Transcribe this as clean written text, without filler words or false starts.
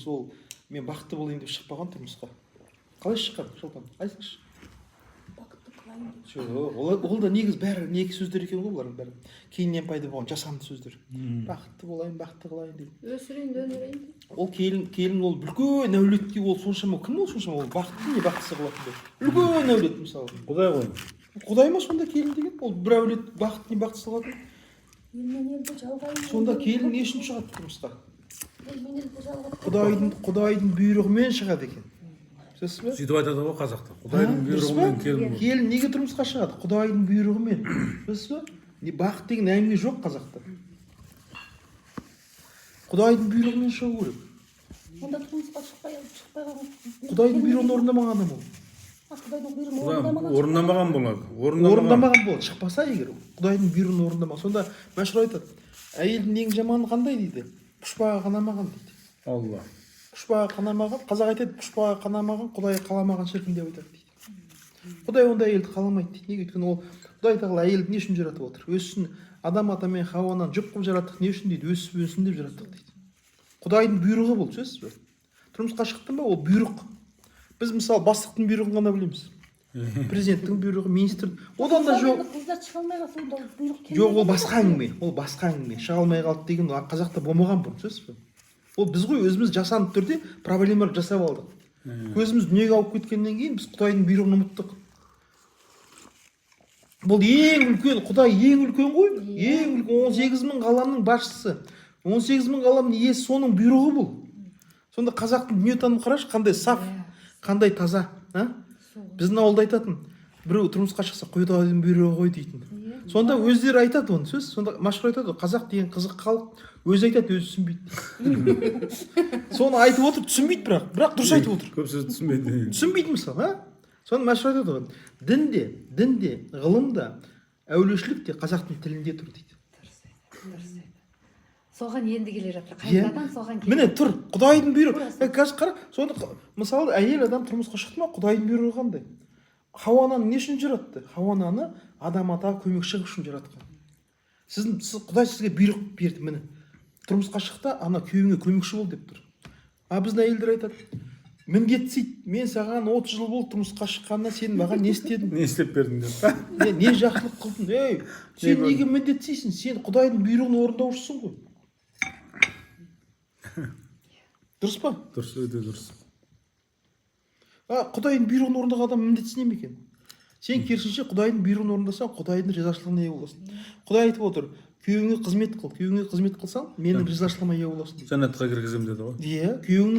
Сол мен бақытты болайын деп шықпаған тұрмысқа. Қалай шыққан Шолпан? Айтыңызшы. Бақытты қылайын деп. Жоқ, ол да негіз бәрі неге сөздер екен ғой бұлардың бәрі. Кейіннен пайда болған жасанды сөздер. Бақытты болайын, бақытты қылайын деп. Өсірейін, өнерейін деп. Ол келін ол үлкен әулетке ол соншама кім ол соншама ол бақытты не бақытсыз қылатын деп. Үлкен әулет мысалы. Құдай ғой. Құдай ма сонда келін деген? Ол бір әулет бақытты не бақытсыз қылатын. Елмен елді жалғайын. Сонда келін не үшін шығады тұрмысқа? Елмен елді жалғап. Құдайдың бұйрығымен шығады екен. Түсінесіз бе? Сөйтіп айтады ғой қазақта. Құдайдың бұйрығымен келін. Келін неге тұрмысқа шығады? Құдайдың бұйрығымен. Түсінесіз бе? Не бақыт деген әңгіме жоқ қазақта. Құдайдың бұйрығымен шығу керек. Онда тұрмысқа шықпайған. Құдайдың бұйрығын орындамаған адам ол. Құдайдың бұйрығын Орындамаған болады. Орындамаған болады. Шықпаса егер Құдайдың бұйрығын орындамаған. Сонда мәшһүр айтады. Әйелдің ең жаманы қандай дейді? Пұшпағы қанамаған дейді. Алла. Пұшпағы қанамаған, қазақ айтады, пұшпағы қанамаған, Құдай қаламаған шіркін деп айтады дейді. Құдай ондай әйелді қаламайды дейді. Неге? Өйткені ол Құдай тағала әйелді не үшін жаратып отыр? Өссін, адам ата мен Хауанан жұп қылып жараттық. Не үшін дейді? Өсіп өссін деп жараттық дейді. Құдайдың бұйрығы бұл, түсінесіз бе? Тұрмысқа шықтың ба? Ол бұйрық. Біз мысалы бастықтың бұйрығын ғана білеміз. Президенттің бұйрығы, министр. Одан да жоқ. Қыздар шыға алмай қалса онда бұйрық келмейді. Жоқ, ол басқа әңгіме. Ол басқа әңгіме. Шыға алмай қалды деген қазақта болмаған бұл, түсінесіз бе? Ол біз ғой өзіміз жасанды түрде проблемалар жасап алдық. Көзіміз дүниеге алып кеткеннен кейін біз Құдайдың бұйрығын ұмыттық. Бұл ең үлкен, Құдай ең үлкен ғой. Ең үлкен 18.000 ғаламның басшысы. 18.000 ғаламның иесі, соның бұйрығы бұл. Сонда қазақтың дүниетанымын қарашы, қандай саф, қандай таза. Біздің ауылда айтатын, біреу тұрмысқа шықса Құдайдың бұйрығы ғой дейтін. Сонда өздері айтады оны сөз. Сонда мәшһүр айтады, қазақ деген қызық халық, өзі айтады, өзі түсінбейді. Соны айтып отыр, түсінбейді бірақ дұрыс айтып отыр. Көп сөз түсінбейді. Түсінбейді мысалы, Соны мәшһүр айтады ғой. Дінде, ғылымда, әулиешілік те қазақтың тілінде тұр дейді. Соған енді келе жатыр. Қайтадан соған келе. Міне тұр, Құдайдың бұйрығы. Қазір қара, сонда мысалы әйел адам тұрмысқа шықты ма, Құдайдың бұйрығы қандай? Хауананы не үшін жаратты? Хауананы адам ата көмекші үшін жаратқан. Құдай сізге бұйрық берді, міне. Тұрмысқа шықты, ана күйеуіңе көмекші бол деп тұр. Біздің әйелдер айтады, міндетсейді, мен саған 30 жыл болды тұрмысқа шыққаннан сен маған не істедің? Не істеп бердің деп. Не жақсылық қылдың? Сен неге міндетсейсің? Сен Құдайдың бұйрығын орындаушысың ғой. Дұрыс па? Дұрыс, өте дұрыс. Құдайдың бұйрығын орындаған адам міндетсіз неме екен? Сен керісінше Құдайдың бұйрығын орындасаң, Құдайдың ризашылығына ие боласың. Құдай айтып отыр, күйеуіңе қызмет қыл. Күйеуіңе қызмет қылсаң, менің ризашылығыма ие боласың. Жәннатқа кіргіземін деді ғой. Иә, күйеуің